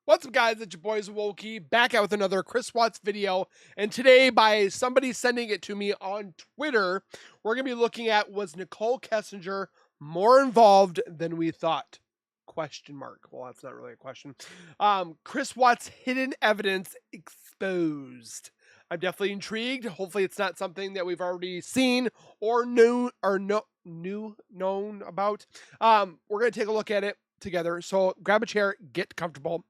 What's up, guys? It's your boy Zowoki back out with another Chris Watts video. And today, by somebody sending it to me on Twitter, we're going to be looking at, was Nichol Kessinger more involved than we thought? Question mark. Well, that's not really a question. Chris Watts' hidden evidence exposed. I'm definitely intrigued. Hopefully, it's not something that we've already seen or known about. We're going to take a look at it together. So grab a chair, get comfortable.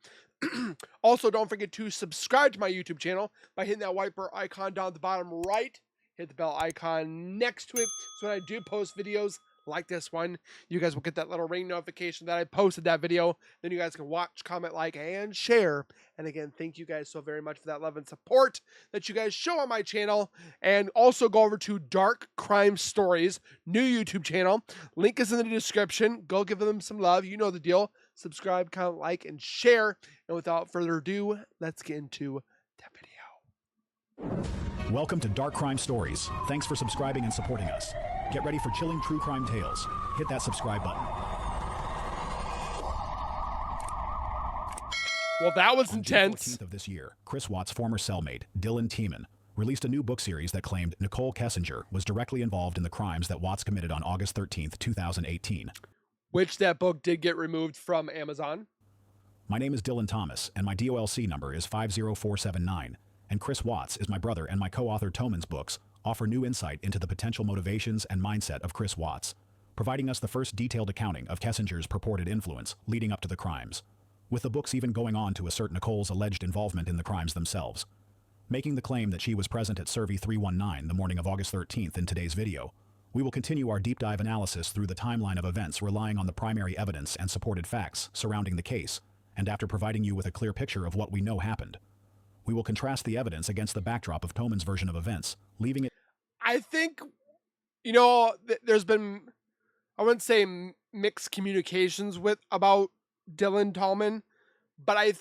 Also, don't forget to subscribe to my YouTube channel by hitting that white bar icon down at the bottom right. Hit the bell icon next to it. So when I do post videos like this one, you guys will get that little ring notification that I posted that video. Then you guys can watch, comment, like, and share. And again, thank you guys so very much for that love and support that you guys show on my channel. And also go over to Dark Crime Stories, new YouTube channel. Link is in the description. Go give them some love. You know the deal. Subscribe, comment, like, and share. And without further ado, let's get into the video. Welcome to Dark Crime Stories. Thanks for subscribing and supporting us. Get ready for chilling true crime tales. Hit that subscribe button. Well, that was On intense. June 14th of this year, Chris Watts' former cellmate, Dylan Tiemann, released a new book series that claimed Nichol Kessinger was directly involved in the crimes that Watts committed on August 13th, 2018. Which that book did get removed from Amazon. My name is Dylan Thomas, and my DOLC number is 50479. And Chris Watts is my brother, and my co-author Tomann's books offer new insight into the potential motivations and mindset of Chris Watts, providing us the first detailed accounting of Kessinger's purported influence leading up to the crimes, with the books even going on to assert Nicole's alleged involvement in the crimes themselves. Making the claim that she was present at Survey 319 the morning of August 13th in today's video, we will continue our deep dive analysis through the timeline of events relying on the primary evidence and supported facts surrounding the case, and after providing you with a clear picture of what we know happened, we will contrast the evidence against the backdrop of Tomann's version of events, leaving it... I think, there's been, I wouldn't say mixed communications about Dylan Tallman, but I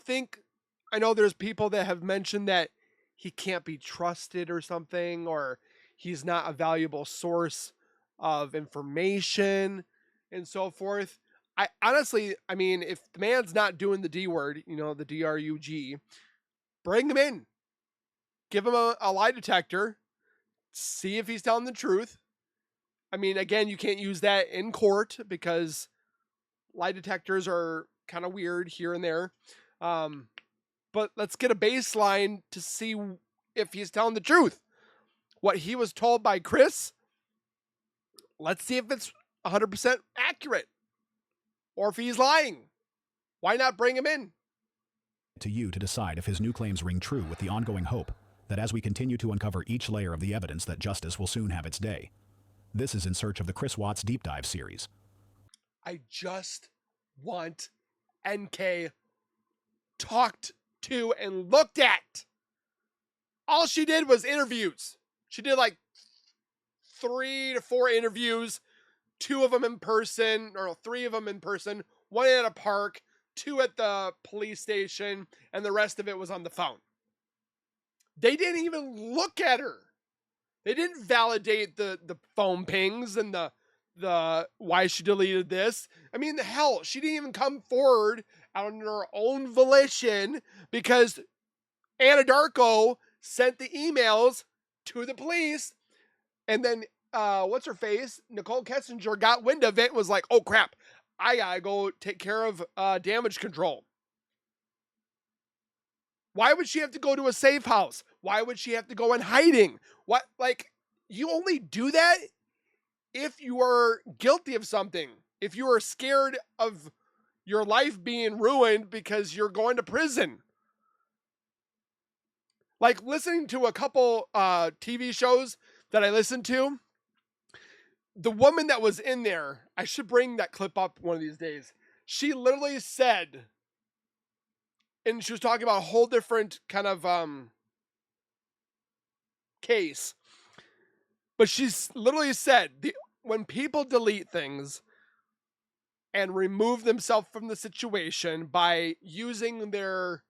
know there's people that have mentioned that he can't be trusted or something, or he's not a valuable source of information and so forth. I honestly, if the man's not doing the D word, the DRUG, bring him in, give him a lie detector, see if he's telling the truth. Again, you can't use that in court because lie detectors are kind of weird here and there. But let's get a baseline to see if he's telling the truth. What he was told by Chris, let's see if it's 100% accurate or if he's lying. Why not bring him in? To you to decide if his new claims ring true, with the ongoing hope that as we continue to uncover each layer of the evidence, that justice will soon have its day. This is In Search of the Chris Watts Deep Dive series. I just want NK talked to and looked at. All she did was interviews. She did like 3 to 4 interviews, 2 of them in person, or 3 of them in person, 1 at a park, 2 at the police station, and the rest of it was on the phone. They didn't even look at her. They didn't validate the phone pings and the why she deleted this. Hell, she didn't even come forward on her own volition because Anadarko sent the emails to the police, and then what's her face? Nichol Kessinger got wind of it and was like, oh crap, I gotta go take care of damage control. Why would she have to go to a safe house? Why would she have to go in hiding? What, you only do that if you are guilty of something. If you are scared of your life being ruined because you're going to prison. Like listening to a couple TV shows that I listened to, the woman that was in there, I should bring that clip up one of these days. She literally said, and she was talking about a whole different kind of case, but she's literally said, when people delete things and remove themselves from the situation by using their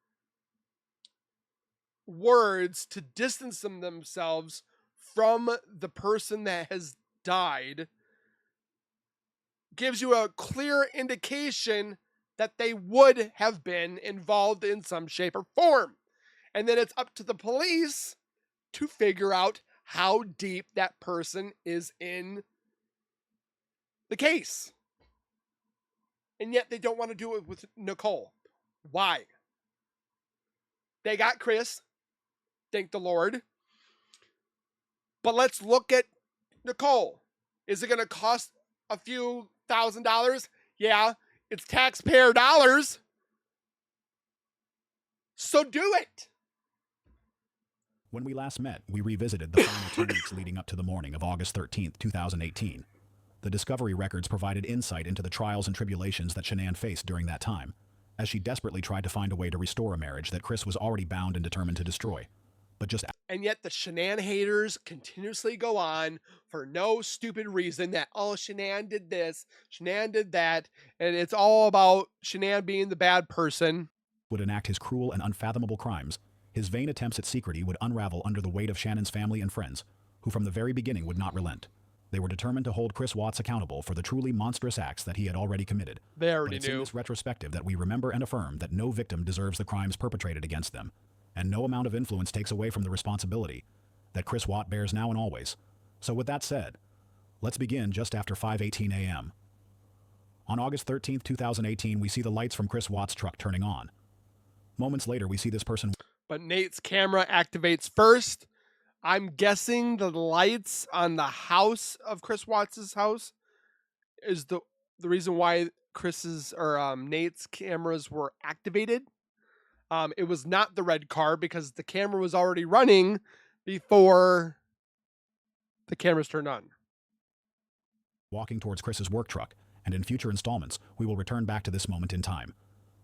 words to distance themselves from the person that has died, gives you a clear indication that they would have been involved in some shape or form. And then it's up to the police to figure out how deep that person is in the case. And yet they don't want to do it with Nicole. Why? They got Chris, thank the Lord. But let's look at Nicole. Is it going to cost a few $1,000s? Yeah, it's taxpayer dollars. So do it. When we last met, we revisited the final 2 weeks leading up to the morning of August 13th, 2018. The discovery records provided insight into the trials and tribulations that Shanann faced during that time, as she desperately tried to find a way to restore a marriage that Chris was already bound and determined to destroy. And yet the Shanann haters continuously go on for no stupid reason that, oh, Shanann did this, Shanann did that, and it's all about Shanann being the bad person. Would enact his cruel and unfathomable crimes, his vain attempts at secrecy would unravel under the weight of Shannon's family and friends, who from the very beginning would not relent. They were determined to hold Chris Watts accountable for the truly monstrous acts that he had already committed. They already but it's knew. in this retrospective that we remember and affirm that no victim deserves the crimes perpetrated against them, and no amount of influence takes away from the responsibility that Chris Watt bears now and always. So with that said, let's begin just after 5:18 a.m. On August 13th, 2018, we see the lights from Chris Watt's truck turning on. Moments later, we see this person... But Nate's camera activates first. I'm guessing the lights on the house of Chris Watts' house is the reason why Nate's cameras were activated. It was not the red car because the camera was already running before the cameras turned on. Walking towards Chris's work truck, and in future installments, we will return back to this moment in time.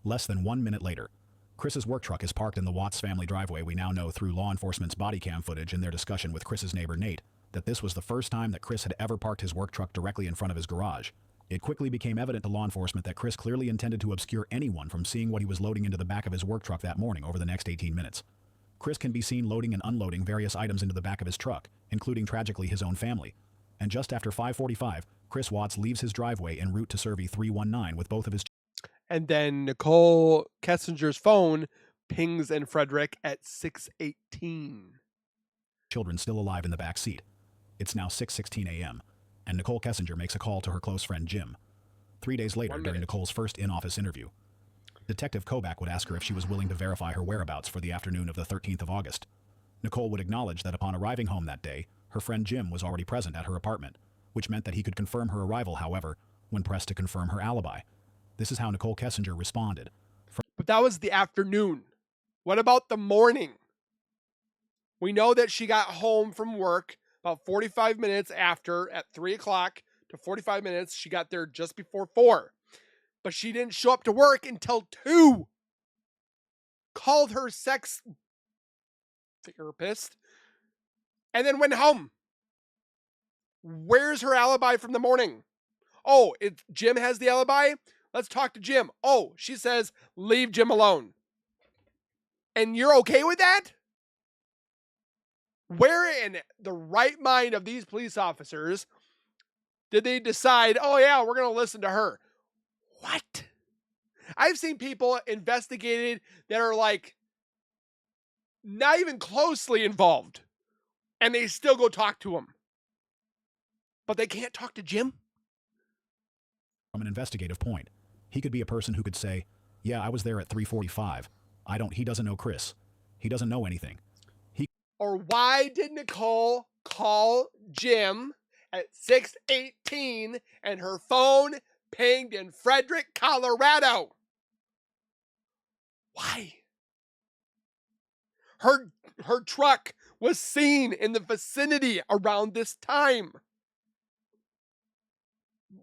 Less than 1 minute later, Chris's work truck is parked in the Watts family driveway. We now know through law enforcement's body cam footage and their discussion with Chris's neighbor Nate that this was the first time that Chris had ever parked his work truck directly in front of his garage. It quickly became evident to law enforcement that Chris clearly intended to obscure anyone from seeing what he was loading into the back of his work truck that morning over the next 18 minutes. Chris can be seen loading and unloading various items into the back of his truck, including tragically his own family. And just after 5:45, Chris Watts leaves his driveway en route to Survey 319 with both of his... And then Nichol Kessinger's phone pings in Frederick at 6:18. Children still alive in the back seat. It's now 6:16 a.m., and Nichol Kessinger makes a call to her close friend Jim. 3 days later, during Nicole's first in-office interview, Detective Kobach would ask her if she was willing to verify her whereabouts for the afternoon of the 13th of August. Nicole would acknowledge that upon arriving home that day, her friend Jim was already present at her apartment, which meant that he could confirm her arrival, however, when pressed to confirm her alibi. This is how Nichol Kessinger responded. But that was the afternoon. What about the morning? We know that she got home from work about 45 minutes after, at 3 o'clock to 45 minutes. She got there just before 4. But she didn't show up to work until 2. Called her sex therapist and then went home. Where's her alibi from the morning? Oh, Jim has the alibi? Let's talk to Jim. Oh, she says, leave Jim alone. And you're okay with that? Where in the right mind of these police officers did they decide, oh yeah, we're going to listen to her? What? I've seen people investigated that are like not even closely involved, and they still go talk to him. But they can't talk to Jim? From an investigative point, he could be a person who could say, yeah, I was there at 3:45. He doesn't know Chris. He doesn't know anything. Or why did Nicole call Jim at 6:18 and her phone pinged in Frederick, Colorado? Why? Her truck was seen in the vicinity around this time. You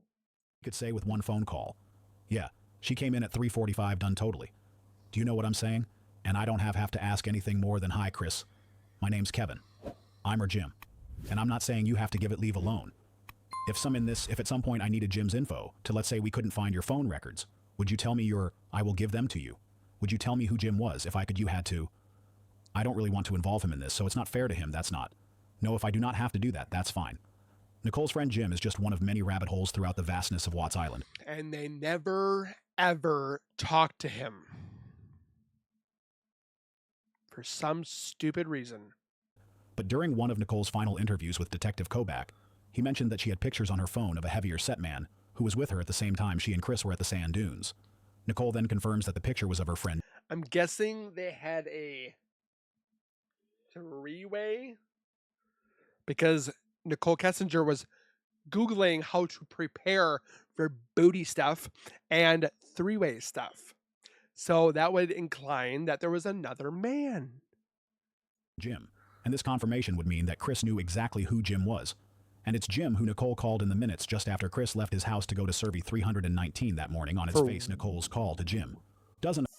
could say with one phone call, yeah, she came in at 3:45, done totally. Do you know what I'm saying? And I don't have to ask anything more than, hi, Chris. My name's Kevin. I'm her Jim. And I'm not saying you have to give it leave alone. If at some point I needed Jim's info to, let's say, we couldn't find your phone records, would you tell me I will give them to you? Would you tell me who Jim was if you had to? I don't really want to involve him in this, so it's not fair to him, that's not. No, if I do not have to do that, that's fine. Nicole's friend Jim is just one of many rabbit holes throughout the vastness of Watts Island. And they never, ever talked to him for some stupid reason. But during one of Nicole's final interviews with Detective Kobach, he mentioned that she had pictures on her phone of a heavier set man who was with her at the same time she and Chris were at the sand dunes. Nicole then confirms that the picture was of her friend. I'm guessing they had a three-way because Nichol Kessinger was Googling how to prepare for booty stuff and three-way stuff. So that would incline that there was another man. Jim. And this confirmation would mean that Chris knew exactly who Jim was. And it's Jim who Nicole called in the minutes just after Chris left his house to go to Survey 319 that morning on his face Nicole's call to Jim.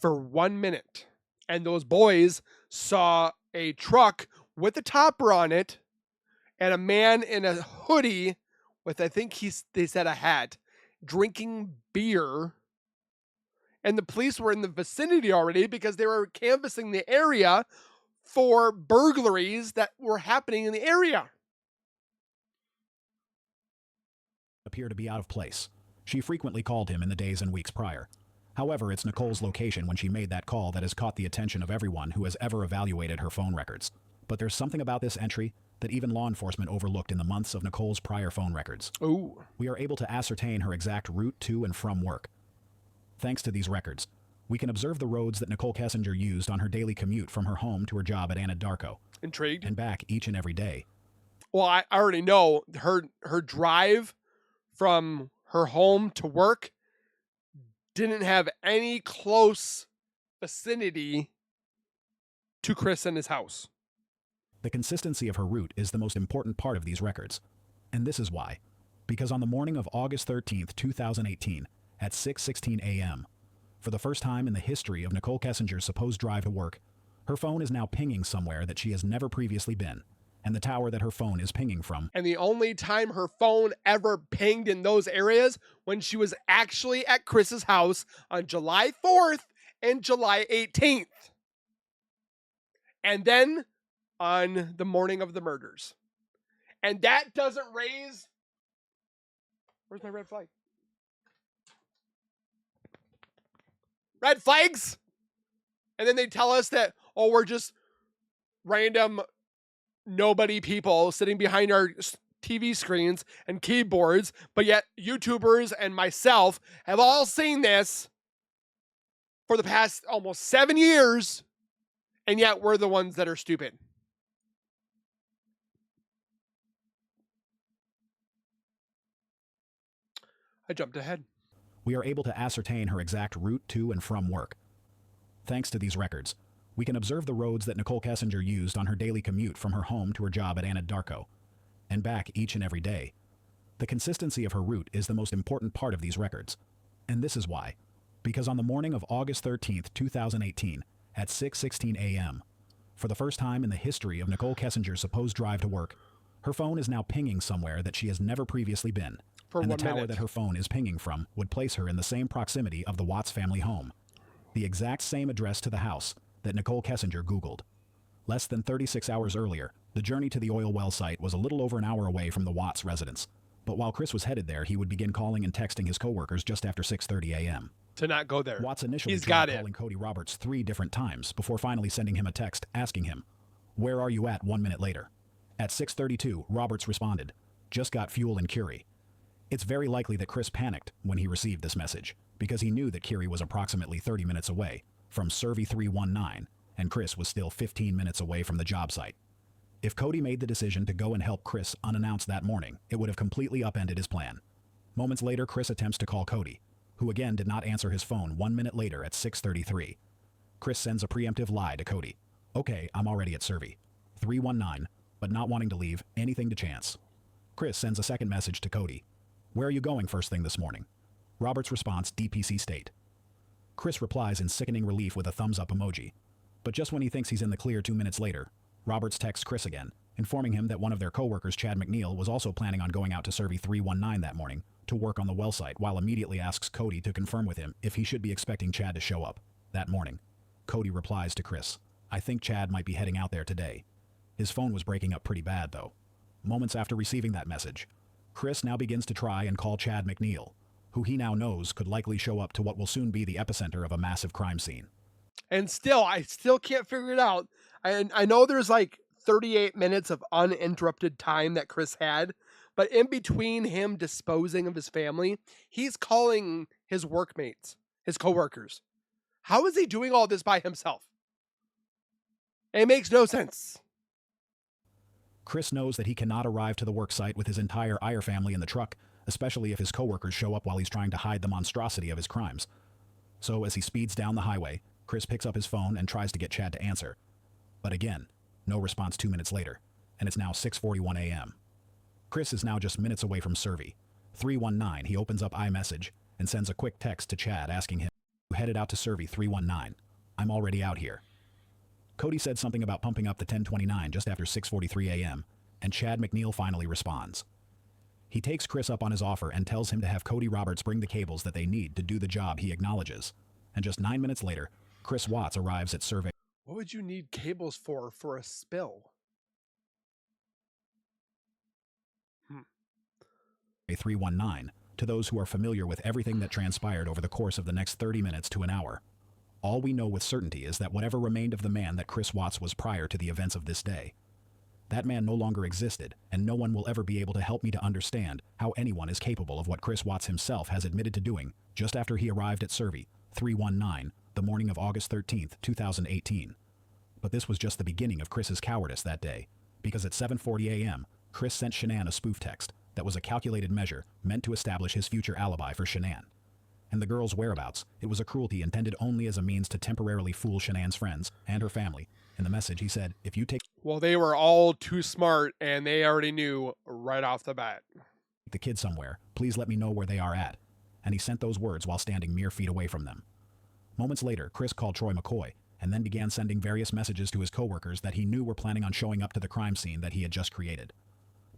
For 1 minute. And those boys saw a truck with a topper on it and a man in a hoodie with, I think they said a hat, drinking beer. And the police were in the vicinity already because they were canvassing the area for burglaries that were happening in the area. Appear to be out of place. She frequently called him in the days and weeks prior. However, it's Nicole's location when she made that call that has caught the attention of everyone who has ever evaluated her phone records. But there's something about this entry that even law enforcement overlooked in the months of Nicole's prior phone records. Ooh. We are able to ascertain her exact route to and from work. Thanks to these records, we can observe the roads that Nichol Kessinger used on her daily commute from her home to her job at Anadarko. Intrigued. And back each and every day. Well, I already know her drive from her home to work didn't have any close vicinity to Chris and his house. The consistency of her route is the most important part of these records. And this is why. Because on the morning of August 13th, 2018, at 6:16 a.m., for the first time in the history of Nichol Kessinger's supposed drive to work, her phone is now pinging somewhere that she has never previously been, and the tower that her phone is pinging from. And the only time her phone ever pinged in those areas when she was actually at Chris's house on July 4th and July 18th. And then on the morning of the murders. And that doesn't raise... Where's my red flag? Red flags? And then they tell us that, oh, we're just random nobody people sitting behind our TV screens and keyboards, but yet YouTubers and myself have all seen this for the past almost 7 years, and yet we're the ones that are stupid. I jumped ahead. We are able to ascertain her exact route to and from work. Thanks to these records, we can observe the roads that Nichol Kessinger used on her daily commute from her home to her job at Anadarko, and back each and every day. The consistency of her route is the most important part of these records. And this is why. Because on the morning of August 13th, 2018, at 6:16 a.m., for the first time in the history of Nichol Kessinger's supposed drive to work, her phone is now pinging somewhere that she has never previously been, and the tower that her phone is pinging from would place her in the same proximity of the Watts family home. The exact same address to the house that Nichol Kessinger Googled. Less than 36 hours earlier, the journey to the oil well site was a little over an hour away from the Watts residence. But while Chris was headed there, he would begin calling and texting his coworkers just after 6:30 a.m. To not go there. Watts initially tried calling Cody Roberts 3 different times before finally sending him a text asking him, "Where are you at?" 1 minute later. At 6:32, Roberts responded, "Just got fuel in Curie." It's very likely that Chris panicked when he received this message, because he knew that Curie was approximately 30 minutes away from Survey 319, and Chris was still 15 minutes away from the job site. If Cody made the decision to go and help Chris unannounced that morning, it would have completely upended his plan. Moments later, Chris attempts to call Cody, who again did not answer his phone 1 minute later at 6:33. Chris sends a preemptive lie to Cody. "Okay, I'm already at Survey 319, but not wanting to leave anything to chance." Chris sends a second message to Cody. "Where are you going first thing this morning?" Robert's response, DPC state. Chris replies in sickening relief with a thumbs up emoji. But just when he thinks he's in the clear 2 minutes later, Roberts texts Chris again, informing him that one of their coworkers, Chad McNeil, was also planning on going out to Survey 319 that morning to work on the well site, while immediately asks Cody to confirm with him if he should be expecting Chad to show up that morning. Cody replies to Chris, "I think Chad might be heading out there today." His phone was breaking up pretty bad, though. Moments after receiving that message, Chris now begins to try and call Chad McNeil, who he now knows could likely show up to what will soon be the epicenter of a massive crime scene. And still, I still can't figure it out. I know there's like 38 minutes of uninterrupted time that Chris had, but in between him disposing of his family, he's calling his workmates, his coworkers. How is he doing all this by himself? It makes no sense. Chris knows that he cannot arrive to the worksite with his entire Iyer family in the truck, especially if his coworkers show up while he's trying to hide the monstrosity of his crimes. So as he speeds down the highway, Chris picks up his phone and tries to get Chad to answer. But again, no response 2 minutes later, and it's now 6:41 a.m. Chris is now just minutes away from Survey. 319, he opens up iMessage and sends a quick text to Chad asking him, "You headed out to Survey 319. I'm already out here." Cody said something about pumping up the 1029 just after 6:43 a.m., and Chad McNeil finally responds. He takes Chris up on his offer and tells him to have Cody Roberts bring the cables that they need to do the job he acknowledges. And just 9 minutes later, Chris Watts arrives at Survey. What would you need cables for a spill? 319 to those who are familiar with everything that transpired over the course of the next 30 minutes to an hour. All we know with certainty is that whatever remained of the man that Chris Watts was prior to the events of this day, that man no longer existed, and no one will ever be able to help me to understand how anyone is capable of what Chris Watts himself has admitted to doing just after he arrived at Survey 319 the morning of August 13th, 2018. But this was just the beginning of Chris's cowardice that day, because at 7:40 a.m., Chris sent Shanann a spoof text that was a calculated measure meant to establish his future alibi for Shanann. And the girl's whereabouts, it was a cruelty intended only as a means to temporarily fool Shanann's friends and her family. In the message, he said, "If you take Well, they were all too smart, and they already knew right off the bat. the kid somewhere, please let me know where they are at." And he sent those words while standing mere feet away from them. Moments later, Chris called Troy McCoy and then began sending various messages to his coworkers that he knew were planning on showing up to the crime scene that he had just created.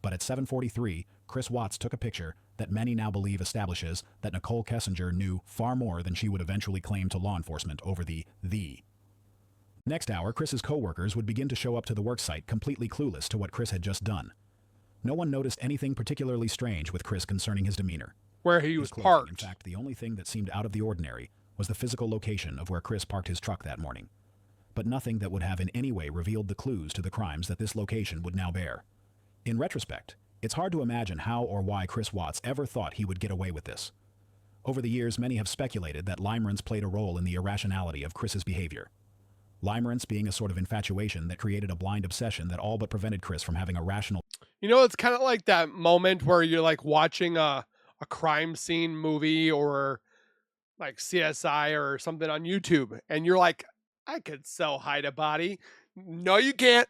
But at 7:43, Chris Watts took a picture that many now believe establishes that Nichol Kessinger knew far more than she would eventually claim to law enforcement over the. Next hour, Chris's coworkers would begin to show up to the worksite completely clueless to what Chris had just done. No one noticed anything particularly strange with Chris concerning his demeanor. Where he was His clothing, parked. in fact, the only thing that seemed out of the ordinary was the physical location of where Chris parked his truck that morning. But nothing that would have in any way revealed the clues to the crimes that this location would now bear. In retrospect, it's hard to imagine how or why Chris Watts ever thought he would get away with this. Over the years, many have speculated that limerence played a role in the irrationality of Chris's behavior. Limerence being a sort of infatuation that created a blind obsession that all but prevented Chris from having a rational. You know, it's kind of like that moment where you're like watching a crime scene movie or like CSI or something on YouTube, and you're like, I could so hide a body. No, you can't.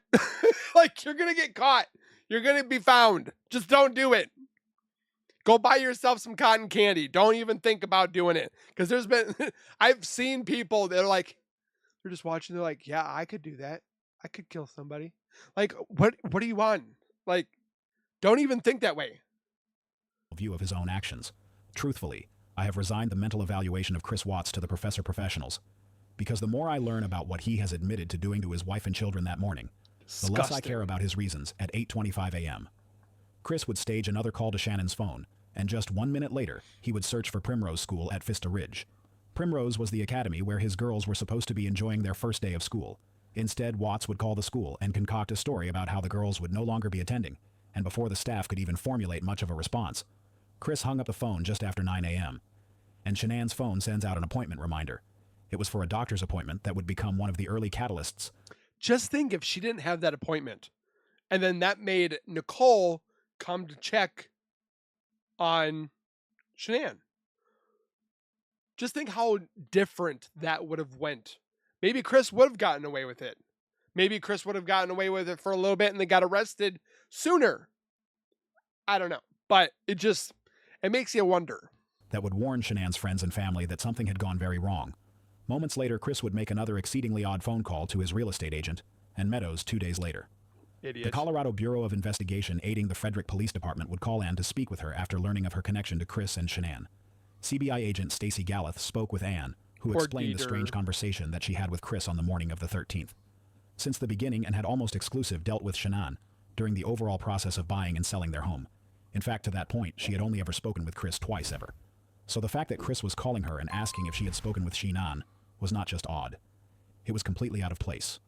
Like, you're going to get caught. You're going to be found. Just don't do it. Go buy yourself some cotton candy. Don't even think about doing it. Because there's been, I've seen people that are like, they're just watching. They're like, yeah, I could do that. I could kill somebody. Like, what are you on? Like, don't even think that way. View of his own actions. Truthfully, I have resigned the mental evaluation of Chris Watts to the professionals. Because the more I learn about what he has admitted to doing to his wife and children that morning, the less I care about his reasons. At 8:25 a.m., Chris would stage another call to Shannon's phone, and just 1 minute later, he would search for Primrose School at Vista Ridge. Primrose was the academy where his girls were supposed to be enjoying their first day of school. Instead, Watts would call the school and concoct a story about how the girls would no longer be attending, and before the staff could even formulate much of a response, Chris hung up the phone just after 9 a.m., and Shanann's phone sends out an appointment reminder. It was for a doctor's appointment that would become one of the early catalysts. Just think if she didn't have that appointment, and then that made Nicole come to check on Shanann. Just think how different that would have went. Maybe Chris would have gotten away with it. Maybe Chris would have gotten away with it for a little bit and then got arrested sooner. I don't know. But it makes you wonder. That would warn Shanann's friends and family that something had gone very wrong. Moments later, Chris would make another exceedingly odd phone call to his real estate agent, and Meadows 2 days later. Idiot. The Colorado Bureau of Investigation aiding the Frederick Police Department would call Ann to speak with her after learning of her connection to Chris and Shanann. CBI agent Stacy Galluth spoke with Ann, who explained the strange conversation that she had with Chris on the morning of the 13th. Since the beginning and had almost exclusive dealt with Shanann during the overall process of buying and selling their home. In fact, to that point, she had only ever spoken with Chris twice ever. So the fact that Chris was calling her and asking if she had spoken with Shanann was not just odd. It was completely out of place.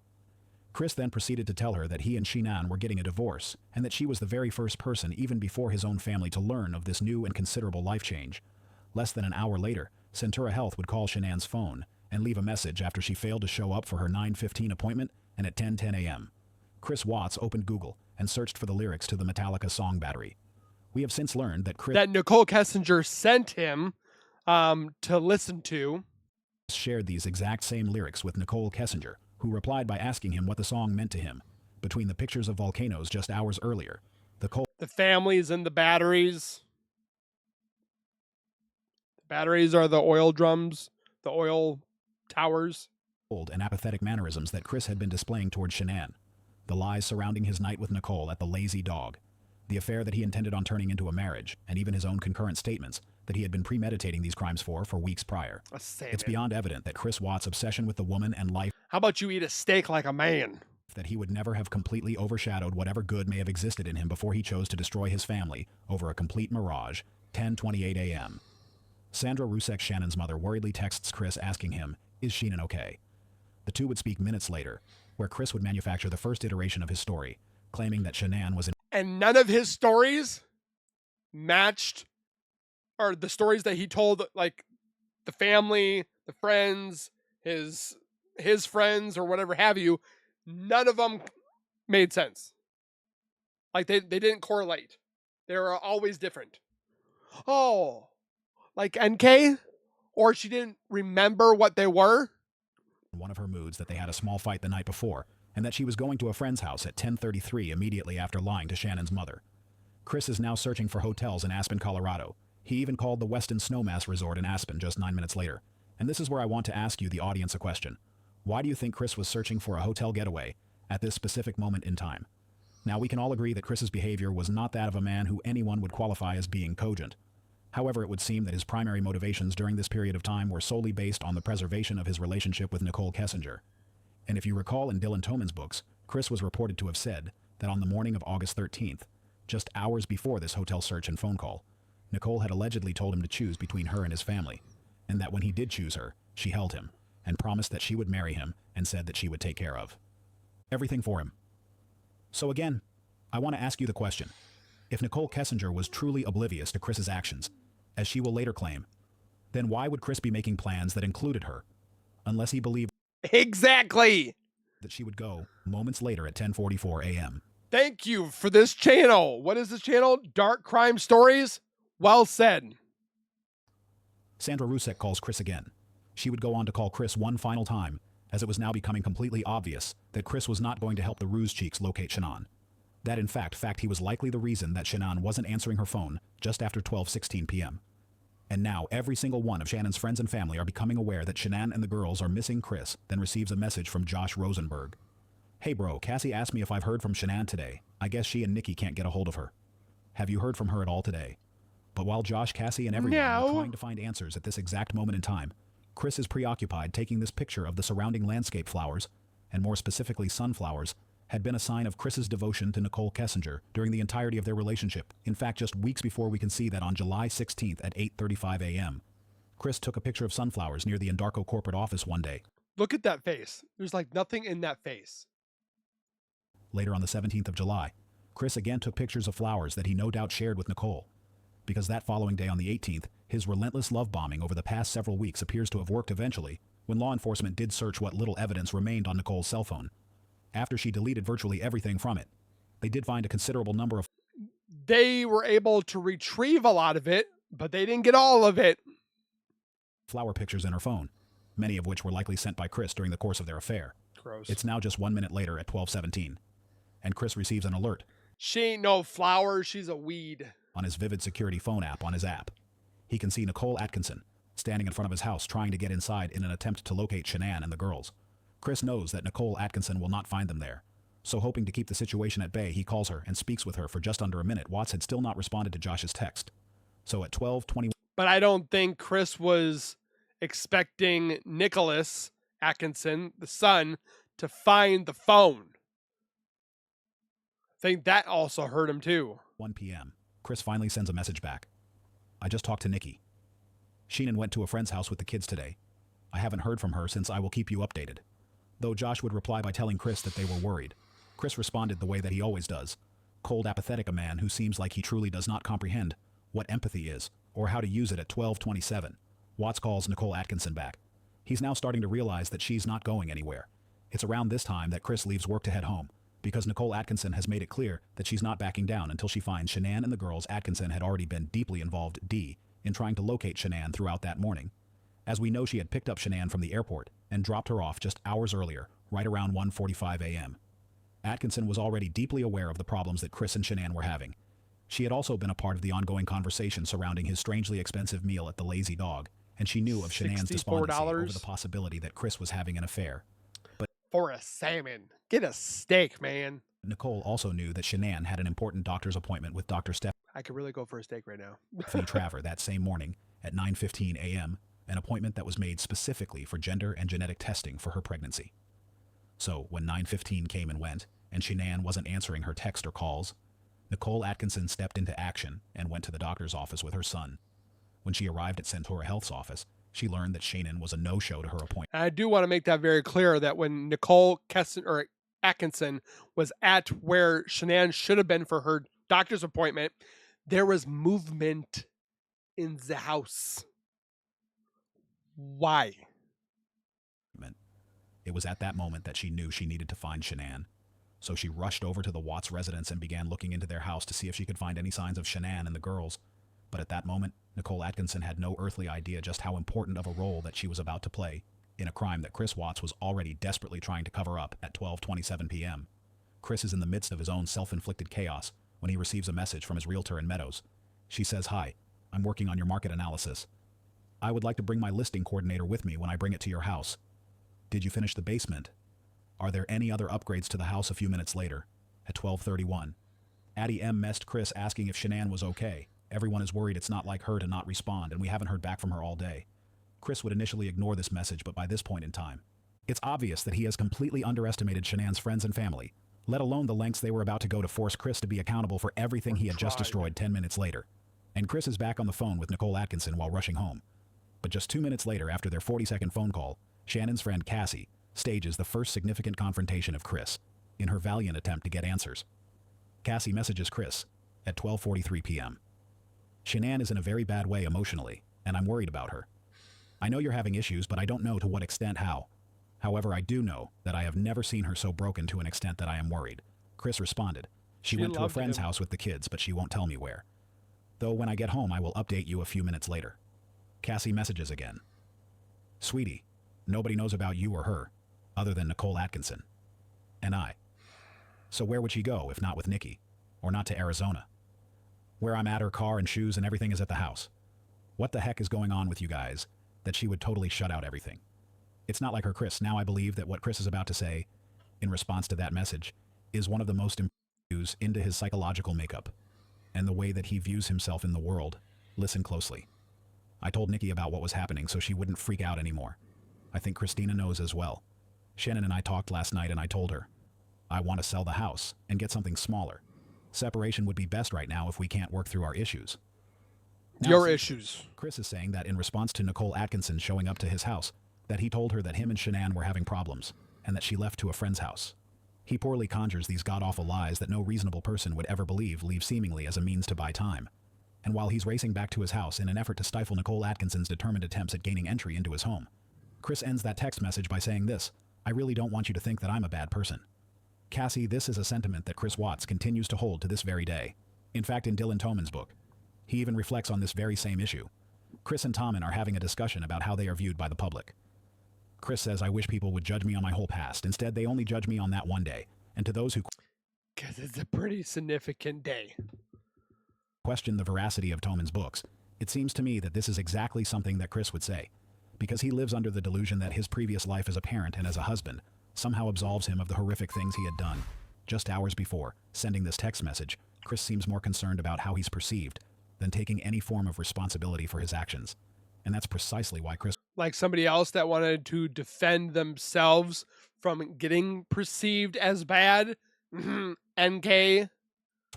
Chris then proceeded to tell her that he and Shanann were getting a divorce and that she was the very first person even before his own family to learn of this new and considerable life change. Less than an hour later, Centura Health would call Shanann's phone and leave a message after she failed to show up for her 9:15 appointment and at 10:10 a.m. Chris Watts opened Google and searched for the lyrics to the Metallica song Battery. We have since learned that Nichol Kessinger sent him to listen to. Shared these exact same lyrics with Nichol Kessinger, who replied by asking him what the song meant to him. Between the pictures of volcanoes just hours earlier, the families and the batteries. The batteries are the oil drums, the oil towers. Cold and apathetic mannerisms that Chris had been displaying towards Shanann, the lies surrounding his night with Nicole at the Lazy Dog, the affair that he intended on turning into a marriage, and even his own concurrent statements that he had been premeditating these crimes for weeks prior. It's beyond evident that Chris Watts' obsession with the woman and life. How about you eat a steak like a man? That he would never have completely overshadowed whatever good may have existed in him before he chose to destroy his family over a complete mirage. 10:28 a.m. Sandra Rusek, Shannon's mother, worriedly texts Chris asking him, "Is Shannon okay?" The two would speak minutes later, where Chris would manufacture the first iteration of his story, claiming that Shanann was in. And none of his stories matched, or the stories that he told, like the family, the friends, his friends, or whatever have you, none of them made sense. Like they didn't correlate. They were always different. Oh, like NK? Or she didn't remember what they were? One of her moods that they had a small fight the night before, and that she was going to a friend's house at 10:33 immediately after lying to Shannon's mother. Chris is now searching for hotels in Aspen, Colorado. He even called the Westin Snowmass Resort in Aspen just 9 minutes later. And this is where I want to ask you, the audience, a question. Why do you think Chris was searching for a hotel getaway at this specific moment in time? Now, we can all agree that Chris's behavior was not that of a man who anyone would qualify as being cogent. However, it would seem that his primary motivations during this period of time were solely based on the preservation of his relationship with Nichol Kessinger. And if you recall in Dylan Toman's books, Chris was reported to have said that on the morning of August 13th, just hours before this hotel search and phone call, Nicole had allegedly told him to choose between her and his family, and that when he did choose her, she held him and promised that she would marry him and said that she would take care of everything for him. So again, I want to ask you the question. If Nichol Kessinger was truly oblivious to Chris's actions, as she will later claim, then why would Chris be making plans that included her, unless he believed exactly that she would go moments later at 10:44 a.m. Thank you for this channel. What is this channel? Dark Crime Stories? Well said. Sandra Rusek calls Chris again. She would go on to call Chris one final time, as it was now becoming completely obvious that Chris was not going to help the Ruse Cheeks locate Shanann. That in fact he was likely the reason that Shanann wasn't answering her phone just after 12:16 p.m. And now every single one of Shannon's friends and family are becoming aware that Shanann and the girls are missing Chris, then receives a message from Josh Rosenberg. "Hey bro, Cassie asked me if I've heard from Shanann today. I guess she and Nikki can't get a hold of her. Have you heard from her at all today?" But while Josh, Cassie, and everyone are trying to find answers at this exact moment in time, Chris is preoccupied taking this picture of the surrounding landscape flowers, and more specifically sunflowers, had been a sign of Chris's devotion to Nichol Kessinger during the entirety of their relationship. In fact, just weeks before, we can see that on July 16th at 8:35 a.m., Chris took a picture of sunflowers near the Endarco corporate office one day. Look at that face. There's like nothing in that face. Later on the 17th of July, Chris again took pictures of flowers that he no doubt shared with Nicole, because that following day on the 18th, his relentless love bombing over the past several weeks appears to have worked eventually, when law enforcement did search what little evidence remained on Nicole's cell phone. After she deleted virtually everything from it, they did find a considerable number of... They were able to retrieve a lot of it, but they didn't get all of it. ...flower pictures in her phone, many of which were likely sent by Chris during the course of their affair. Gross. It's now just 1 minute later at 12:17, and Chris receives an alert. She ain't no flower, she's a weed. On his Vivid Security phone app on his app. He can see Nicole Atkinson standing in front of his house trying to get inside in an attempt to locate Shanann and the girls. Chris knows that Nicole Atkinson will not find them there, so hoping to keep the situation at bay, he calls her and speaks with her for just under a minute. Watts had still not responded to Josh's text. So at 12:21... But I don't think Chris was expecting Nicholas Atkinson, the son, to find the phone. I think that also hurt him too. 1 p.m. Chris finally sends a message back. "I just talked to Nikki. Shanann went to a friend's house with the kids today. I haven't heard from her since. I will keep you updated. Though Josh would reply by telling Chris that they were worried. Chris responded the way that he always does. Cold, apathetic, a man who seems like he truly does not comprehend what empathy is, or how to use it. At 12:27, Watts calls Nicole Atkinson back. He's now starting to realize that she's not going anywhere. It's around this time that Chris leaves work to head home, because Nicole Atkinson has made it clear that she's not backing down until she finds Shanann and the girls. Atkinson had already been deeply involved in trying to locate Shanann throughout that morning. As we know, she had picked up Shanann from the airport and dropped her off just hours earlier, right around 1:45 a.m. Atkinson was already deeply aware of the problems that Chris and Shanann were having. She had also been a part of the ongoing conversation surrounding his strangely expensive meal at the Lazy Dog, and she knew of Shanann's despondency over the possibility that Chris was having an affair. But for a salmon, get a steak, man. Nicole also knew that Shanann had an important doctor's appointment with Dr. I could really go for a steak right now. Stephanie Traver that same morning at 9:15 a.m., an appointment that was made specifically for gender and genetic testing for her pregnancy. So when 9:15 came and went, and Shanann wasn't answering her text or calls, Nicole Atkinson stepped into action and went to the doctor's office with her son. When she arrived at Centura Health's office, she learned that Shanann was a no-show to her appointment. I do want to make that very clear that when Nichol Kessinger or Atkinson was at where Shanann should have been for her doctor's appointment, there was movement in the house. Why? It was at that moment that she knew she needed to find Shanann. So she rushed over to the Watts residence and began looking into their house to see if she could find any signs of Shanann and the girls. But at that moment, Nicole Atkinson had no earthly idea just how important of a role that she was about to play in a crime that Chris Watts was already desperately trying to cover up at 12:27 p.m. Chris is in the midst of his own self-inflicted chaos when he receives a message from his realtor in Meadows. She says, "Hi, I'm working on your market analysis. I would like to bring my listing coordinator with me when I bring it to your house. Did you finish the basement? Are there any other upgrades to the house?" A few minutes later, at 12:31, Addie M. messaged Chris asking if Shanann was okay. Everyone is worried. It's not like her to not respond, and we haven't heard back from her all day. Chris would initially ignore this message, but by this point in time, it's obvious that he has completely underestimated Shanann's friends and family, let alone the lengths they were about to go to force Chris to be accountable for everything he had just destroyed 10 minutes later. And Chris is back on the phone with Nicole Atkinson while rushing home. But just 2 minutes later, after their 40-second phone call, Shannon's friend Cassie stages the first significant confrontation of Chris in her valiant attempt to get answers. Cassie messages Chris at 12:43 p.m. "Shanann is in a very bad way emotionally, and I'm worried about her. I know you're having issues, but I don't know to what extent how. However, I do know that I have never seen her so broken to an extent that I am worried." Chris responded, "She went to a friend's house with the kids, but she won't tell me where. Though when I get home, I will update you a few minutes later." Cassie messages again, "Sweetie, nobody knows about you or her, other than Nicole Atkinson. And I. So where would she go if not with Nikki? Or not to Arizona? Where I'm at, her car and shoes and everything is at the house. What the heck is going on with you guys that she would totally shut out everything? It's not like her." Chris, now I believe that what Chris is about to say in response to that message is one of the most views into his psychological makeup and the way that he views himself in the world. Listen closely. "I told Nikki about what was happening so she wouldn't freak out anymore. I think Christina knows as well. Shanann and I talked last night and I told her, I want to sell the house and get something smaller. Separation would be best right now if we can't work through our issues." Your issues. Chris is saying that in response to Nicole Atkinson showing up to his house, that he told her that him and Shanann were having problems and that she left to a friend's house. He poorly conjures these god-awful lies that no reasonable person would ever believe, leave seemingly as a means to buy time. And while he's racing back to his house in an effort to stifle Nicole Atkinson's determined attempts at gaining entry into his home, Chris ends that text message by saying this, "I really don't want you to think that I'm a bad person." Cassie, this is a sentiment that Chris Watts continues to hold to this very day. In fact, in Dylan Toman's book, he even reflects on this very same issue. Chris and Toman are having a discussion about how they are viewed by the public. Chris says, "I wish people would judge me on my whole past. Instead, they only judge me on that one day. And to those who..." Because it's a pretty significant day. "Question the veracity of Toman's books, it seems to me that this is exactly something that Chris would say, because he lives under the delusion that his previous life as a parent and as a husband somehow absolves him of the horrific things he had done. Just hours before sending this text message, Chris seems more concerned about how he's perceived than taking any form of responsibility for his actions. And that's precisely why Chris..." Like somebody else that wanted to defend themselves from getting perceived as bad. NK.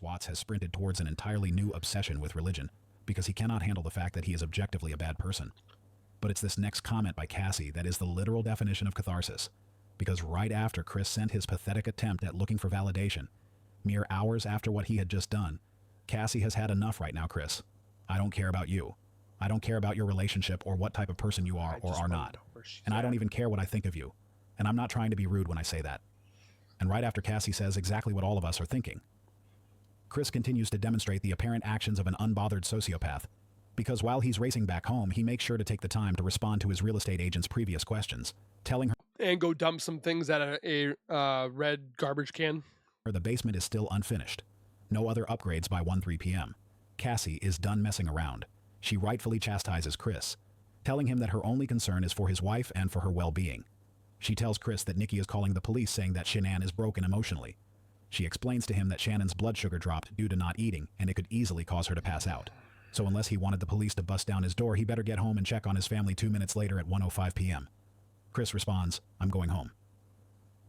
Watts has sprinted towards an entirely new obsession with religion, because he cannot handle the fact that he is objectively a bad person. But it's this next comment by Cassie that is the literal definition of catharsis, because right after Chris sent his pathetic attempt at looking for validation, mere hours after what he had just done, Cassie has had enough right now, Chris. I don't care about you. I don't care about your relationship or what type of person you are or are not. And I don't even care what I think of you. And I'm not trying to be rude when I say that. And right after Cassie says exactly what all of us are thinking, Chris continues to demonstrate the apparent actions of an unbothered sociopath, because while he's racing back home, he makes sure to take the time to respond to his real estate agent's previous questions, telling her and go dump some things at a red garbage can. the basement is still unfinished. No other upgrades by 1:03 p.m. Cassie is done messing around. She rightfully chastises Chris, telling him that her only concern is for his wife and for her well-being. She tells Chris that Nikki is calling the police, saying that Shanann is broken emotionally. She explains to him that Shannon's blood sugar dropped due to not eating, and it could easily cause her to pass out. So unless he wanted the police to bust down his door, he better get home and check on his family 2 minutes later at 1:05 p.m. Chris responds, "I'm going home."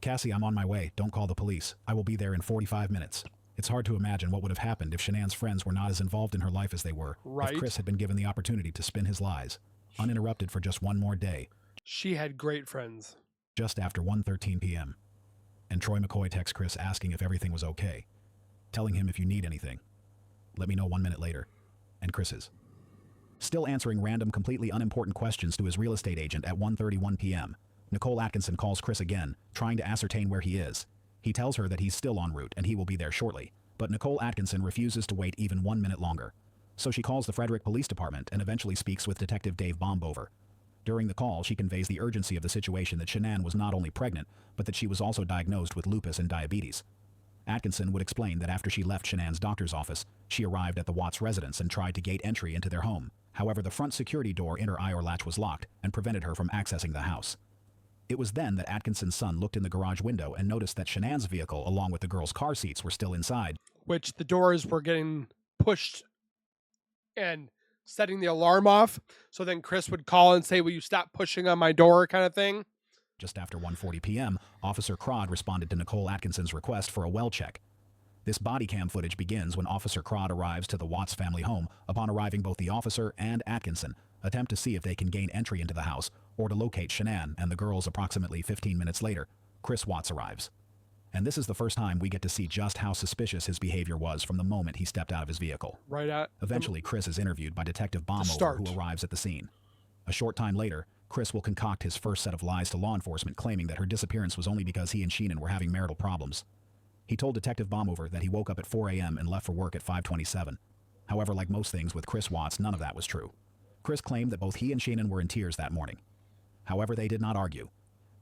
"Cassie, I'm on my way. Don't call the police. I will be there in 45 minutes. It's hard to imagine what would have happened if Shanann's friends were not as involved in her life as they were, Right. if Chris had been given the opportunity to spin his lies, uninterrupted for just one more day, She had great friends. just after 1:13 p.m. And Troy McCoy texts Chris asking if everything was okay, telling him if you need anything, let me know 1 minute later. And Chris is still answering random, completely unimportant questions to his real estate agent at 1:31 p.m. Nicole Atkinson calls Chris again, trying to ascertain where he is. He tells her that he's still en route and he will be there shortly, but Nicole Atkinson refuses to wait even 1 minute longer. So she calls the Frederick Police Department and eventually speaks with Detective Dave Bombover. During the call, she conveys the urgency of the situation, that Shanann was not only pregnant, but that she was also diagnosed with lupus and diabetes. Atkinson would explain that after she left Shanann's doctor's office, she arrived at the Watts residence and tried to gate entry into their home. However, the front security door in her IR latch was locked and prevented her from accessing the house. It was then that Atkinson's son looked in the garage window and noticed that Shanann's vehicle, along with the girls' car seats, were still inside. Which the doors were getting pushed and setting the alarm off. So then Chris would call and say, "Will you stop pushing on my door?" kind of thing. Just after 1:40 p.m., Officer Crod responded to Nicole Atkinson's request for a well check. This body cam footage begins when Officer Crod arrives to the Watts family home. Upon arriving, both the officer and Atkinson attempt to see if they can gain entry into the house or to locate Shanann and the girls. Approximately 15 minutes later, Chris Watts arrives. And this is the first time we get to see just how suspicious his behavior was from the moment he stepped out of his vehicle. Right at Eventually, Chris is interviewed by Detective Bombover, who arrives at the scene. A short time later, Chris will concoct his first set of lies to law enforcement, claiming that her disappearance was only because he and Shanann were having marital problems. He told Detective Bombover that he woke up at 4 a.m. and left for work at 5:27. However, like most things with Chris Watts, none of that was true. Chris claimed that both he and Shanann were in tears that morning. However, they did not argue,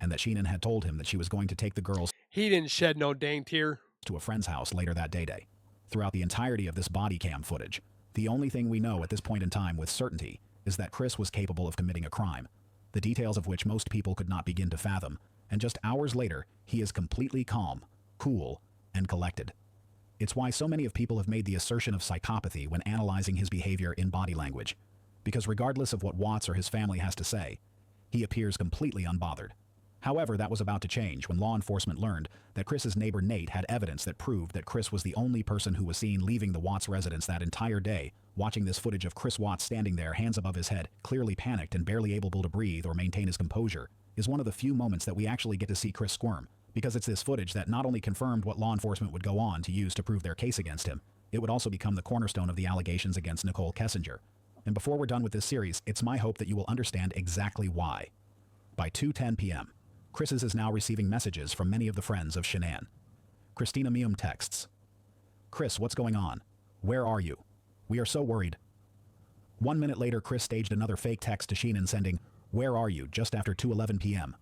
and that Shanann had told him that she was going to take the girls He didn't shed no dang tear. to a friend's house later that day. Throughout the entirety of this body cam footage, the only thing we know at this point in time with certainty is that Chris was capable of committing a crime, the details of which most people could not begin to fathom, and just hours later, he is completely calm, cool, and collected. It's why so many of people have made the assertion of psychopathy when analyzing his behavior in body language, because regardless of what Watts or his family has to say, he appears completely unbothered. However, that was about to change when law enforcement learned that Chris's neighbor Nate had evidence that proved that Chris was the only person who was seen leaving the Watts residence that entire day. Watching this footage of Chris Watts standing there, hands above his head, clearly panicked and barely able to breathe or maintain his composure, is one of the few moments that we actually get to see Chris squirm, because it's this footage that not only confirmed what law enforcement would go on to use to prove their case against him, it would also become the cornerstone of the allegations against Nichol Kessinger. And before we're done with this series, it's my hope that you will understand exactly why. By 2:10 p.m., Chris is now receiving messages from many of the friends of Shanann. Christina Meum texts, "Chris, what's going on? Where are you? We are so worried." 1 minute later, Chris staged another fake text to Shanann sending, "Where are you?" just after 2:11 p.m.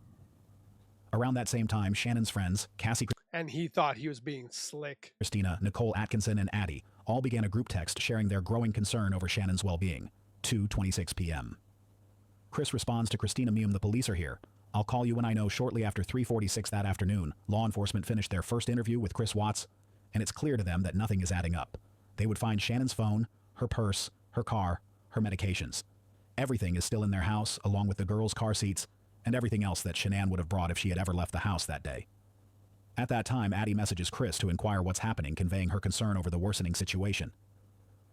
Around that same time, Shannon's friends, Cassie, And he thought he was being slick. Christina, Nicole Atkinson, and Addie all began a group text sharing their growing concern over Shannon's well-being. 2:26 p.m. Chris responds to Christina Meum, "The police are here. I'll call you when I know." Shortly after 3:46 that afternoon, law enforcement finished their first interview with Chris Watts, and it's clear to them that nothing is adding up. They would find Shannon's phone, her purse, her car, her medications. Everything is still in their house, along with the girls' car seats, and everything else that Shanann would have brought if she had ever left the house that day. At that time, Addie messages Chris to inquire what's happening, conveying her concern over the worsening situation.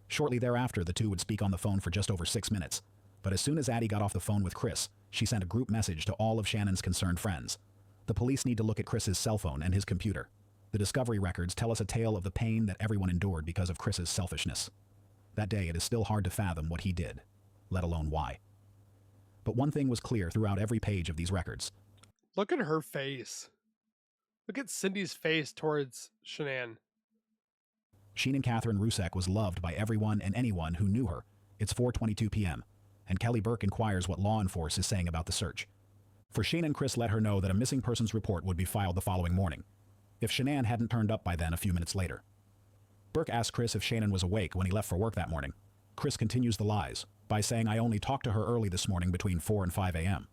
Shortly thereafter, the two would speak on the phone for just over 6 minutes. But as soon as Addie got off the phone with Chris, she sent a group message to all of Shannon's concerned friends. The police need to look at Chris's cell phone and his computer. The discovery records tell us a tale of the pain that everyone endured because of Chris's selfishness. That day, it is still hard to fathom what he did, let alone why. But one thing was clear throughout every page of these records. Look at her face. Look at Cindy's face towards Shanann. Sheenan Catherine Rusek was loved by everyone and anyone who knew her. It's 4:22 p.m., and Kelly Burke inquires what law enforcement is saying about the search. For Shanann, Chris let her know that a missing persons report would be filed the following morning, if Shanann hadn't turned up by then a few minutes later. Burke asked Chris if Shanann was awake when he left for work that morning. Chris continues the lies by saying, "I only talked to her early this morning between 4 and 5 a.m.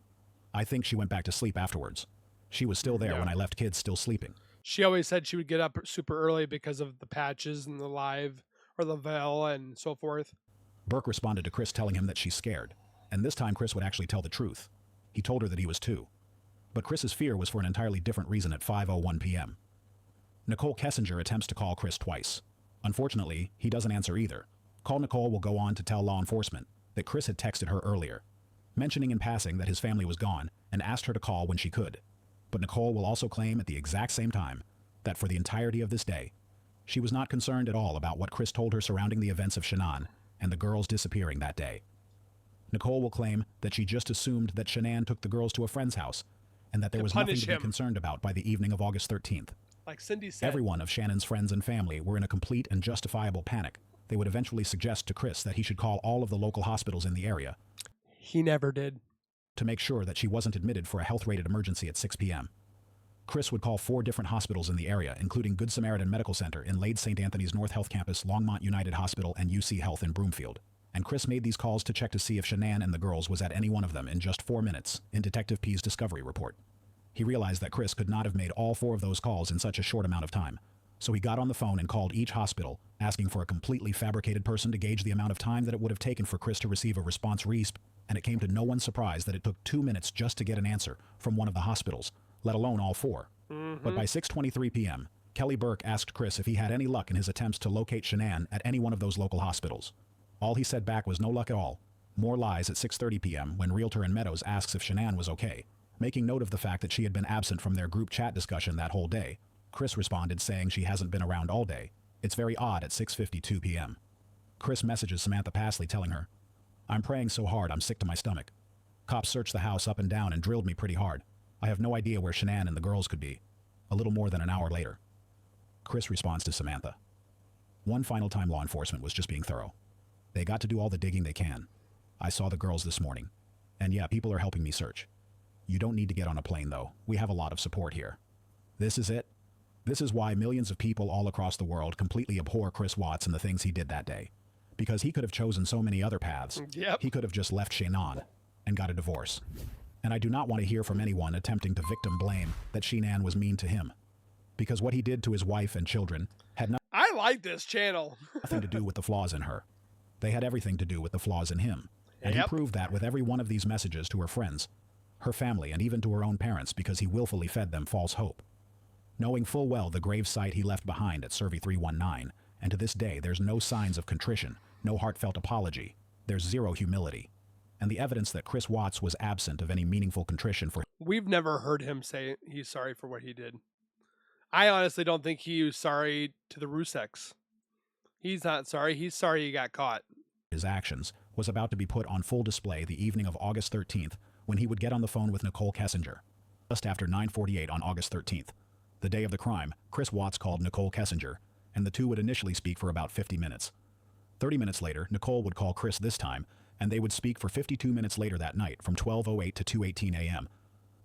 I think she went back to sleep afterwards. She was still there when I left, kids still sleeping." She always said she would get up super early because of the patches and the live or the veil and so forth. Burke responded to Chris telling him that she's scared, and this time Chris would actually tell the truth. He told her that he was too. But Chris's fear was for an entirely different reason at 5:01 p.m. Nichol Kessinger attempts to call Chris twice. Unfortunately, he doesn't answer either. Call Nicole will go on to tell law enforcement that Chris had texted her earlier, mentioning in passing that his family was gone and asked her to call when she could. But Nicole will also claim at the exact same time that for the entirety of this day, she was not concerned at all about what Chris told her surrounding the events of Shanann and the girls disappearing that day. Nicole will claim that she just assumed that Shanann took the girls to a friend's house and that there was nothing to be concerned about by the evening of August 13th. Like Cindy said. Every one of Shannon's friends and family were in a complete and justifiable panic. They would eventually suggest to Chris that he should call all of the local hospitals in the area. He never did. To make sure that she wasn't admitted for a health-rated emergency at 6 p.m. Chris would call 4 different hospitals in the area, including Good Samaritan Medical Center in Lade St. Anthony's North Health Campus, Longmont United Hospital, and UC Health in Broomfield. And Chris made these calls to check to see if Shanann and the girls was at any one of them in just 4 minutes in Detective P's discovery report. He realized that Chris could not have made all 4 of those calls in such a short amount of time. So he got on the phone and called each hospital, asking for a completely fabricated person to gauge the amount of time that it would have taken for Chris to receive a response and it came to no one's surprise that it took 2 minutes just to get an answer from one of the hospitals, let alone all 4. But by 6:23 p.m., Kelly Burke asked Chris if he had any luck in his attempts to locate Shanann at any one of those local hospitals. All he said back was no luck at all. More lies at 6:30 p.m. when Realtor in Meadows asks if Shanann was okay. Making note of the fact that she had been absent from their group chat discussion that whole day, Chris responded saying she hasn't been around all day. It's very odd at 6:52 p.m. Chris messages Samantha Pasley telling her, "I'm praying so hard I'm sick to my stomach. Cops searched the house up and down and drilled me pretty hard. I have no idea where Shanann and the girls could be." A little more than an hour later, Chris responds to Samantha. One final time law enforcement was just being thorough. They got to do all the digging they can. I saw the girls this morning. And yeah, people are helping me search. You don't need to get on a plane though. We have a lot of support here. This is it. This is why millions of people all across the world completely abhor Chris Watts and the things he did that day. Because he could have chosen so many other paths. Yep. He could have just left Shanann and got a divorce. And I do not want to hear from anyone attempting to victim blame that Shanann was mean to him. Because what he did to his wife and children had I like this channel. nothing to do with the flaws in her. They had everything to do with the flaws in him. And he proved that with every one of these messages to her friends, her family, and even to her own parents because he willfully fed them false hope. Knowing full well the grave site he left behind at Survey 319, and to this day there's no signs of contrition, no heartfelt apology, there's zero humility. And the evidence that Chris Watts was absent of any meaningful contrition for... We've never heard him say he's sorry for what he did. I honestly don't think he was sorry to the Ruseks. He's not sorry. He's sorry he got caught. His actions was about to be put on full display the evening of August 13th when he would get on the phone with Nichol Kessinger. Just after 9:48 on August 13th, the day of the crime, Chris Watts called Nichol Kessinger, and the two would initially speak for about 50 minutes. 30 minutes later, Nicole would call Chris this time, and they would speak for 52 minutes later that night from 12:08 to 2:18 a.m.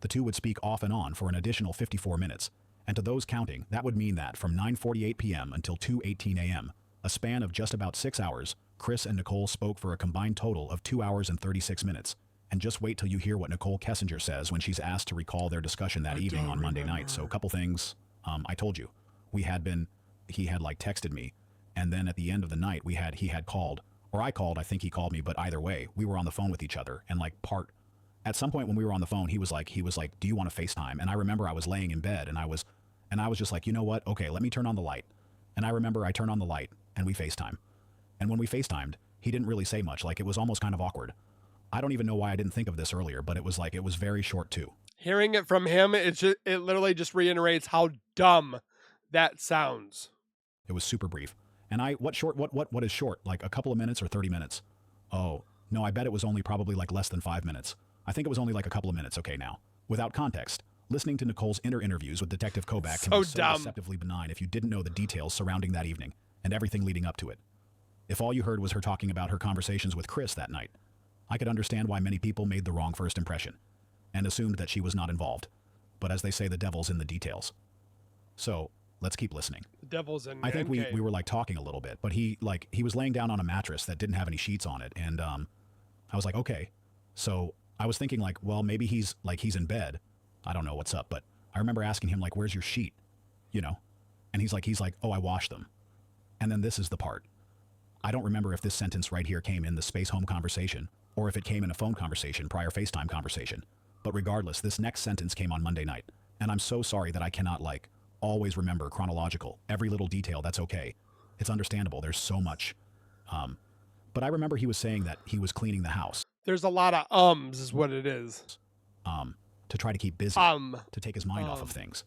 The two would speak off and on for an additional 54 minutes, and to those counting, that would mean that from 9:48 p.m. until 2:18 a.m., a span of just about 6 hours, Chris and Nicole spoke for a combined total of 2 hours and 36 minutes. And just wait till you hear what Nichol Kessinger says when she's asked to recall their discussion that evening on Monday night. So a couple things. I told you, he had like texted me, and then at the end of the night he had called, or I called, I think he called me, but either way, we were on the phone with each other, and at some point when we were on the phone, he was like, "Do you want to FaceTime?" And I remember I was laying in bed, and I was just like, you know what? Okay, let me turn on the light. And I remember I turned on the light, and we FaceTime. And when we FaceTimed, he didn't really say much, like it was almost kind of awkward. I don't even know why I didn't think of this earlier, but it was very short too. Hearing it from him, it literally just reiterates how dumb that sounds. It was super brief. And what is short? Like a couple of minutes or 30 minutes? Oh, no, I bet it was only probably like less than 5 minutes. I think it was only like a couple of minutes, okay now. Without context, listening to Nicole's interviews with Detective Kobach can be so dumb. deceptively benign if you didn't know the details surrounding that evening and everything leading up to it. If all you heard was her talking about her conversations with Chris that night, I could understand why many people made the wrong first impression and assumed that she was not involved. But as they say, the devil's in the details. So, let's keep listening. The devil's in I think NK. we were like talking a little bit, but he was laying down on a mattress that didn't have any sheets on it, and I was like, okay. So I was thinking like, well, maybe he's in bed. I don't know what's up, but I remember asking him like, where's your sheet? You know? And he's like, oh, I washed them. And then this is the part. I don't remember if this sentence right here came in the space home conversation or if it came in a phone conversation, prior FaceTime conversation. But regardless, this next sentence came on Monday night. And I'm so sorry that I cannot always remember chronological, every little detail. That's okay. It's understandable. There's so much. But I remember he was saying that he was cleaning the house. There's a lot of is what it is. To try to keep busy, to take his mind off of things.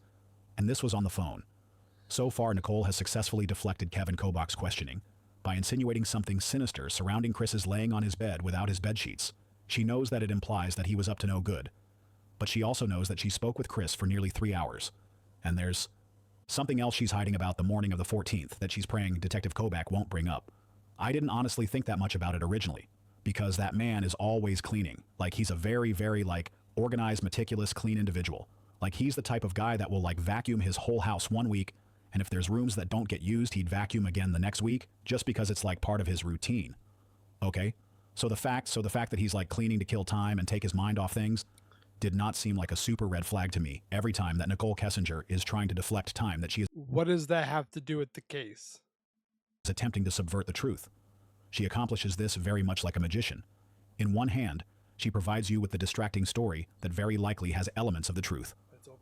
And this was on the phone. So far, Nicole has successfully deflected Kevin Kobach's questioning by insinuating something sinister surrounding Chris's laying on his bed without his bed sheets. She knows that it implies that he was up to no good. But she also knows that she spoke with Chris for nearly 3 hours. And there's something else she's hiding about the morning of the 14th that she's praying Detective Kobach won't bring up. I didn't honestly think that much about it originally, because that man is always cleaning. Like, he's a very, very, organized, meticulous, clean individual. Like, he's the type of guy that will, vacuum his whole house one week, and if there's rooms that don't get used, he'd vacuum again the next week, just because it's, part of his routine. Okay? So the fact that he's, cleaning to kill time and take his mind off things did not seem like a super red flag to me every time that Nichol Kessinger is trying to deflect time that she is... What does that have to do with the case? ...attempting to subvert the truth. She accomplishes this very much like a magician. In one hand, she provides you with the distracting story that very likely has elements of the truth,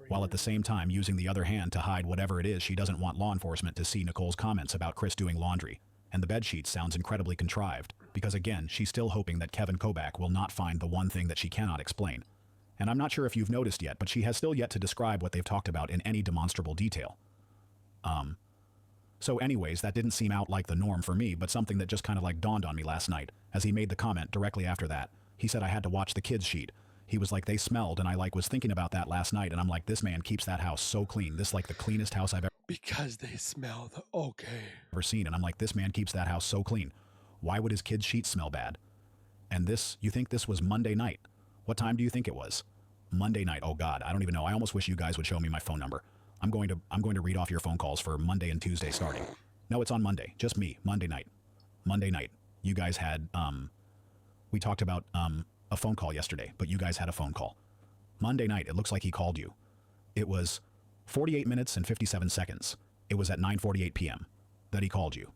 while at the same time using the other hand to hide whatever it is she doesn't want law enforcement to see. Nicole's comments about Chris doing laundry and the bedsheet sounds incredibly contrived, because again, she's still hoping that Kevin Kobach will not find the one thing that she cannot explain. And I'm not sure if you've noticed yet, but she has still yet to describe what they've talked about in any demonstrable detail. So anyways, that didn't seem out like the norm for me, but something that just kind of dawned on me last night, as he made the comment directly after that. He said I had to watch the kids' sheet. He was like, they smelled, and I was thinking about that last night, and I'm like, this man keeps that house so clean. This the cleanest house I've Because they smell ever seen, and I'm like, this man keeps that house so clean. Why would his kids' sheet smell bad? And this, you think this was Monday night? What time do you think it was? Monday night. Oh God, I don't even know. I almost wish you guys would show me my phone number. I'm going to read off your phone calls for Monday and Tuesday starting. No, it's on Monday. Just me. Monday night. Monday night. You guys had we talked about a phone call yesterday, but you guys had a phone call. Monday night, it looks like he called you. It was 48 minutes and 57 seconds. It was at 9:48 p.m. that he called you.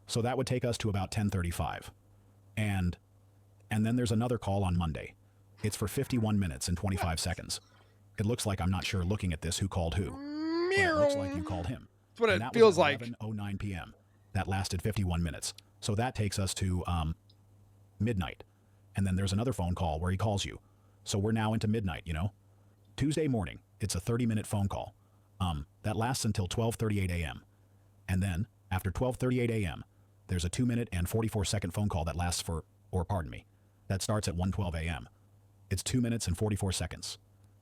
So that would take us to about 10:35. And then there's another call on Monday. It's for 51 minutes and 25 seconds. It looks like, I'm not sure looking at this who called who, but it looks like you called him. That's what and it that feels was at like. 11:09 p.m. That lasted 51 minutes. So that takes us to midnight. And then there's another phone call where he calls you. So we're now into midnight, you know? Tuesday morning, it's a 30-minute phone call. That lasts until 12:38 a.m. And then, after 12:38 a.m., there's a 2-minute and 44-second phone call that lasts that starts at 1:12 a.m. It's 2 minutes and 44 seconds.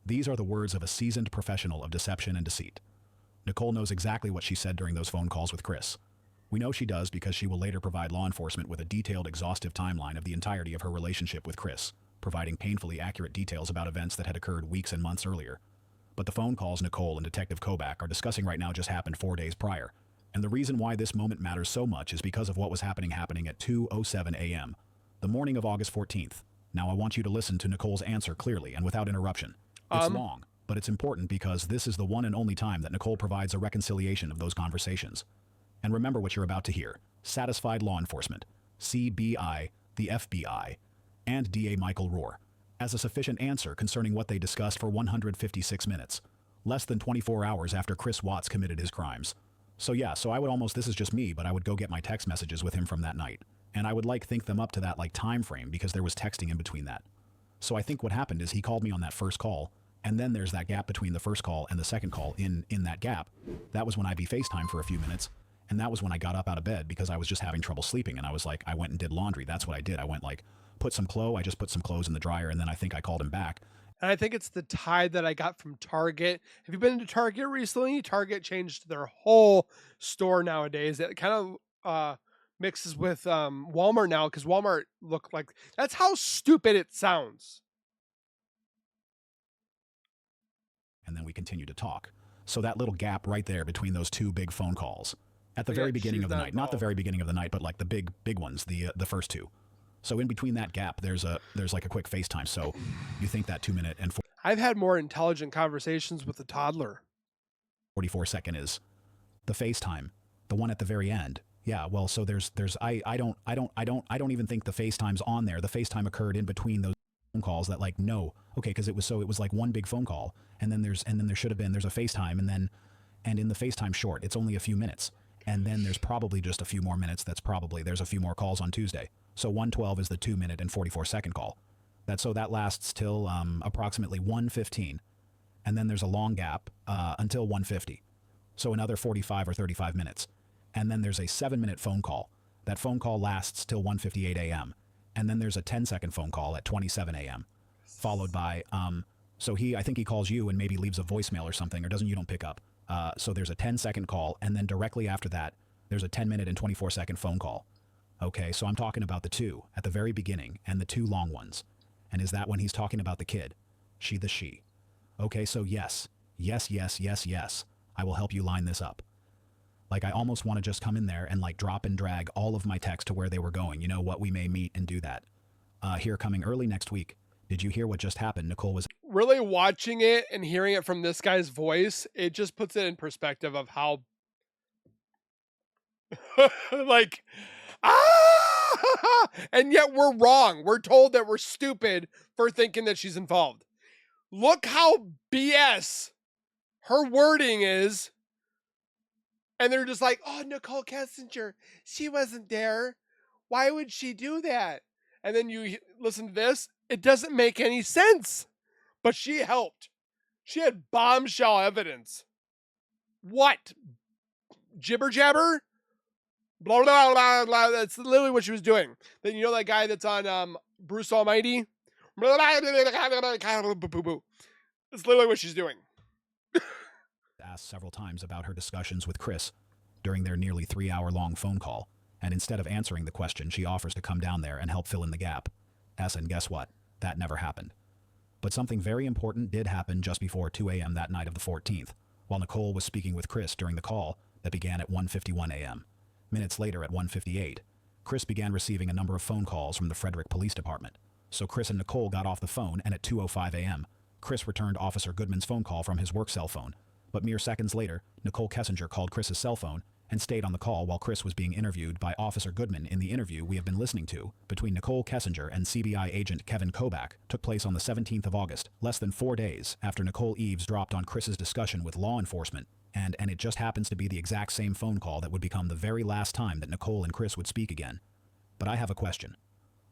These are the words of a seasoned professional of deception and deceit. Nicole knows exactly what she said during those phone calls with Chris. We know she does because she will later provide law enforcement with a detailed, exhaustive timeline of the entirety of her relationship with Chris, providing painfully accurate details about events that had occurred weeks and months earlier. But the phone calls Nicole and Detective Kobach are discussing right now just happened 4 days prior. And the reason why this moment matters so much is because of what was happening at 2:07 a.m., the morning of August 14th. Now I want you to listen to Nicole's answer clearly and without interruption. It's long, but it's important because this is the one and only time that Nicole provides a reconciliation of those conversations. And remember what you're about to hear. Satisfied law enforcement, CBI, the FBI, and DA Michael Rohr, as a sufficient answer concerning what they discussed for 156 minutes, less than 24 hours after Chris Watts committed his crimes. So yeah, so I would almost, this is just me, but I would go get my text messages with him from that night. And I would like think them up to that like time frame because there was texting in between that. So I think what happened is he called me on that first call, and then there's that gap between the first call and the second call. In that gap, that was when I'd be FaceTime for a few minutes, and that was when I got up out of bed because I was just having trouble sleeping, and I was like, I went and did laundry. That's what I did. I went like, I just put some clothes in the dryer, and then I think I called him back. And I think it's the tide that I got from Target. Have you been to Target recently? Target changed their whole store nowadays. It kind of mixes with Walmart now because Walmart looked like that's how stupid it sounds. And then we continued to talk. So that little gap right there between those two big phone calls at the But very yet beginning she's of the not night, not the involved. very beginning of the night, but like the big ones, the first two. So in between that gap, there's like a quick FaceTime. So you think that 2 minute and I've had more intelligent conversations with a toddler. 44-second is the FaceTime, the one at the very end. Yeah, well, so I don't even think the FaceTime's on there. The FaceTime occurred in between those phone calls that like no. Okay, because it was like one big phone call, and then there should have been there's a FaceTime, and in the FaceTime short, it's only a few minutes. And then there's probably just a few more minutes. There's a few more calls on Tuesday. So 112 is the 2 minute and 44-second call. That lasts till approximately 1:15, and then there's a long gap until 1:50. So another 45 or 35 minutes. And then there's a 7-minute phone call. That phone call lasts till 1:58 a.m. And then there's a 10-second phone call at 27 a.m. Followed by I think he calls you and maybe leaves a voicemail or something, or you don't pick up. So there's a 10-second call, and then directly after that, there's a 10-minute and 24-second phone call. Okay, so I'm talking about the two at the very beginning and the two long ones. And is that when he's talking about the kid? The she. Okay, so yes. I will help you line this up. Like, I almost want to just come in there and like drop and drag all of my text to where they were going. You know what? We may meet and do that. Here coming early next week. Did you hear what just happened? Nicole was Really watching it and hearing it from this guy's voice, it just puts it in perspective of how like and yet we're wrong. We're told that we're stupid for thinking that she's involved. Look how BS her wording is. And they're just like, oh, Nichol Kessinger, she wasn't there. Why would she do that? And then you listen to this. It doesn't make any sense. But she helped. She had bombshell evidence. What? Jibber jabber? Blah, blah, blah, blah. That's literally what she was doing. Then you know that guy that's on Bruce Almighty? That's literally what she's doing. asked several times about her discussions with Chris during their nearly 3-hour-long phone call, and instead of answering the question, she offers to come down there and help fill in the gap. And guess what? That never happened. But something very important did happen just before 2 a.m. that night of the 14th, while Nicole was speaking with Chris during the call that began at 1:51 a.m. Minutes later at 1:58, Chris began receiving a number of phone calls from the Frederick Police Department. So Chris and Nicole got off the phone, and at 2:05 a.m., Chris returned Officer Goodman's phone call from his work cell phone. But mere seconds later, Nichol Kessinger called Chris's cell phone and stayed on the call while Chris was being interviewed by Officer Goodman. In the interview we have been listening to between Nichol Kessinger and CBI agent Kevin Kobach took place on the 17th of August, less than 4 days after Nicole eavesdropped on Chris's discussion with law enforcement, and it just happens to be the exact same phone call that would become the very last time that Nicole and Chris would speak again. But I have a question.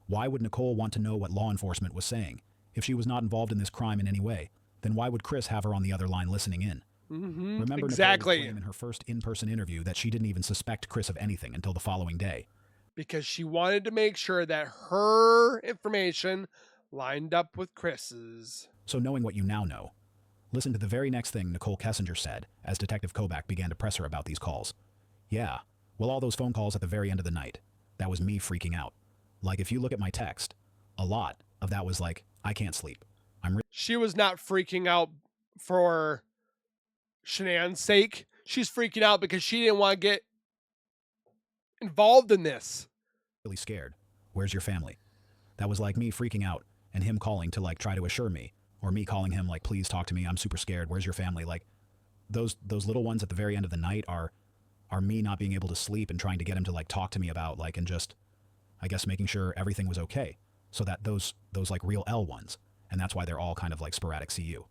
Why would Nicole want to know what law enforcement was saying? If she was not involved in this crime in any way, then why would Chris have her on the other line listening in? Mm-hmm. Remember, Exactly. Nicole was in her first in-person interview that she didn't even suspect Chris of anything until the following day. Because she wanted to make sure that her information lined up with Chris's. So knowing what you now know, listen to the very next thing Nichol Kessinger said as Detective Kobach began to press her about these calls. Yeah, well, all those phone calls at the very end of the night, that was me freaking out. Like, if you look at my text, a lot of that was like, I can't sleep. She was not freaking out for Shanann's sake. She's freaking out because she didn't want to get involved in this. Really scared. Where's your family? That was like me freaking out and him calling to like try to assure me, or me calling him like, please talk to me. I'm super scared. Where's your family? Like, those little ones at the very end of the night are me not being able to sleep and trying to get him to like talk to me about like, and just, I guess, making sure everything was okay. So that those like real L ones, and that's why they're all kind of like sporadic CU.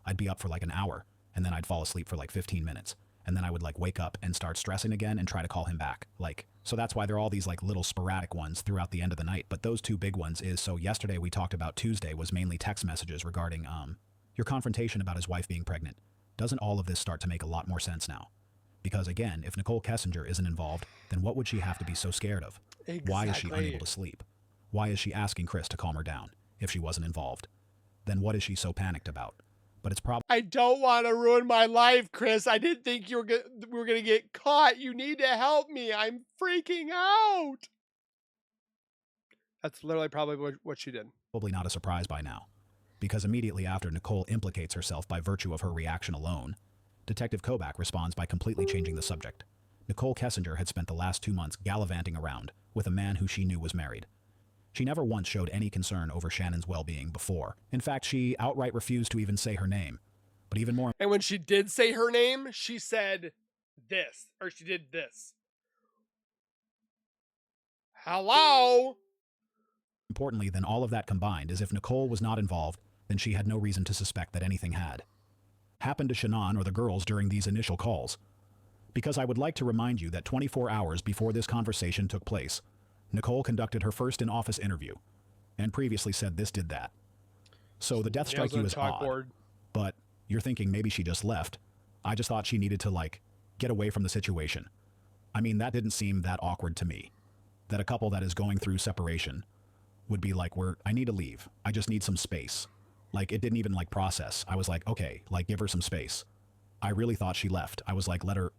I'd be up for like an hour, and then I'd fall asleep for like 15 minutes. and then I would like wake up and start stressing again and try to call him back. Like, so that's why there are all these like little sporadic ones throughout the end of the night. But those two big ones is, so yesterday we talked about, Tuesday was mainly text messages regarding your confrontation about his wife being pregnant. Doesn't all of this start to make a lot more sense now? Because again, if Nichol Kessinger isn't involved, then what would she have to be so scared of? Exactly. Why is she unable to sleep? Why is she asking Chris to calm her down if she wasn't involved? Then what is she so panicked about? But it's probably... I don't want to ruin my life, Chris. I didn't think we were going to get caught. You need to help me. I'm freaking out. That's literally probably what she did. Probably not a surprise by now, because immediately after Nicole implicates herself by virtue of her reaction alone, Detective Kobach responds by completely changing the subject. Nichol Kessinger had spent the last 2 months gallivanting around with a man who she knew was married. She never once showed any concern over Shannon's well-being before. In fact, she outright refused to even say her name. But even more... And when she did say her name, she said this, or she did this. Hello? Importantly than all of that combined is if Nicole was not involved, then she had no reason to suspect that anything had happened to Shannon or the girls during these initial calls. Because I would like to remind you that 24 hours before this conversation took place, Nicole conducted her first in-office interview, and previously said this did that. So the death strike you is odd, but you're thinking maybe she just left. I just thought she needed to, like, get away from the situation. I mean, that didn't seem that awkward to me. That a couple that is going through separation would be like, I need to leave. I just need some space. Like, it didn't even, like, process. I was like, okay, like, give her some space. I really thought she left. I was like, let her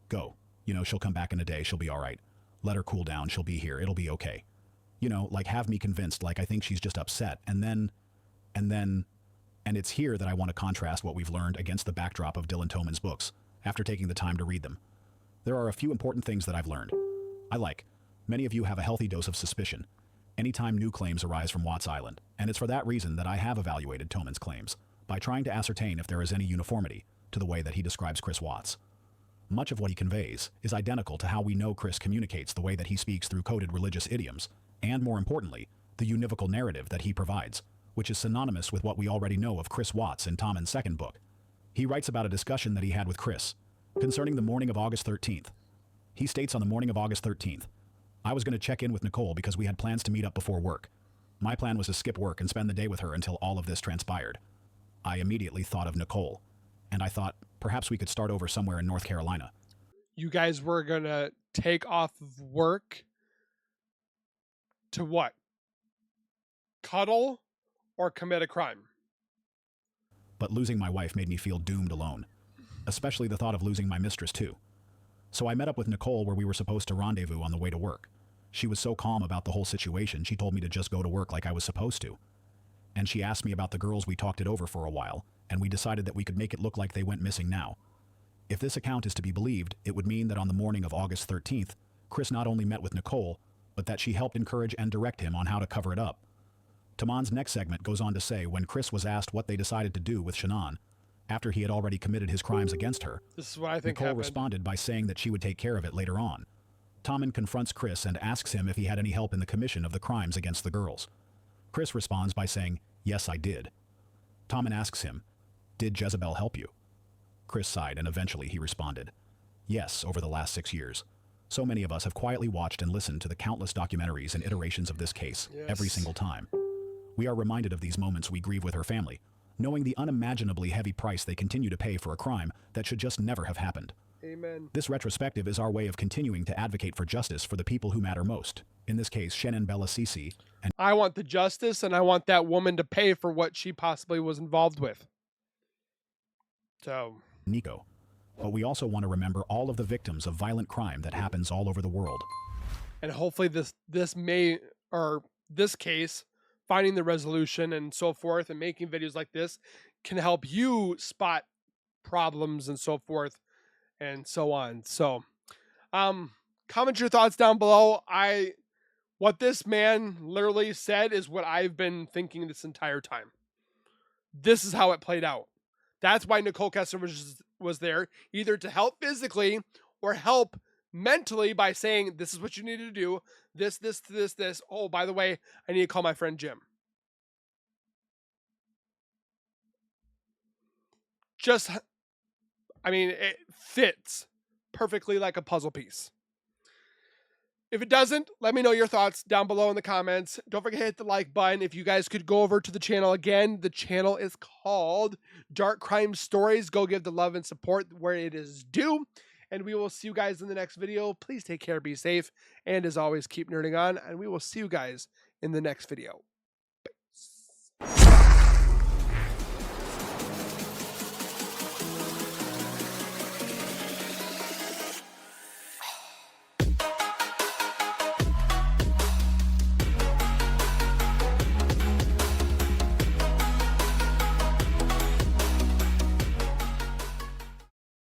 go. You know, she'll come back in a day. She'll be all right. Let her cool down. She'll be here. It'll be okay. You know, like, have me convinced, like, I think she's just upset. And it's here that I want to contrast what we've learned against the backdrop of Dylan Toman's books, after taking the time to read them. There are a few important things that I've learned. Many of you have a healthy dose of suspicion anytime new claims arise from Watts Island, and it's for that reason that I have evaluated Toman's claims, by trying to ascertain if there is any uniformity to the way that he describes Chris Watts. Much of what he conveys is identical to how we know Chris communicates the way that he speaks through coded religious idioms, and more importantly, the univocal narrative that he provides, which is synonymous with what we already know of Chris Watts in Toman's second book. He writes about a discussion that he had with Chris concerning the morning of August 13th. He states on the morning of August 13th, I was going to check in with Nicole because we had plans to meet up before work. My plan was to skip work and spend the day with her until all of this transpired. I immediately thought of Nicole, and I thought perhaps we could start over somewhere in North Carolina. You guys were going to take off of work to what? Cuddle or commit a crime? But losing my wife made me feel doomed alone, especially the thought of losing my mistress too. So I met up with Nicole where we were supposed to rendezvous on the way to work. She was so calm about the whole situation, she told me to just go to work like I was supposed to. And she asked me about the girls. We talked it over for a while, and we decided that we could make it look like they went missing now. If this account is to be believed, it would mean that on the morning of August 13th, Chris not only met with Nicole, but that she helped encourage and direct him on how to cover it up. Toman's next segment goes on to say when Chris was asked what they decided to do with Shannon, after he had already committed his crimes against her, this is what I think Nicole happened. responded by saying that she would take care of it later on. Toman confronts Chris and asks him if he had any help in the commission of the crimes against the girls. Chris responds by saying, yes, I did. Toman asks him, did Jezebel help you? Chris sighed and eventually he responded, yes, over the last 6 years. So many of us have quietly watched and listened to the countless documentaries and iterations of this case, every single time. We are reminded of these moments we grieve with her family, knowing the unimaginably heavy price they continue to pay for a crime that should just never have happened. Amen. This retrospective is our way of continuing to advocate for justice for the people who matter most. In this case, Shannon Bella Cece. And I want the justice, and I want that woman to pay for what she possibly was involved with. So, Nico. But we also want to remember all of the victims of violent crime that happens all over the world. And hopefully this case, finding the resolution and so forth, and making videos like this can help you spot problems and so forth and so on. So, comment your thoughts down below. What this man literally said is what I've been thinking this entire time. This is how it played out. That's why Nichol Kessinger was there, either to help physically or help mentally by saying, this is what you need to do. This. Oh, by the way, I need to call my friend Jim. Just I mean, it fits perfectly like a puzzle piece. If it doesn't, let me know your thoughts down below in the comments. Don't forget to hit the like button. If you guys could go over to the channel again, the channel is called Dark Crime Stories. Go give the love and support where it is due. And we will see you guys in the next video. Please take care, be safe, and as always, keep nerding on. And we will see you guys in the next video. Peace.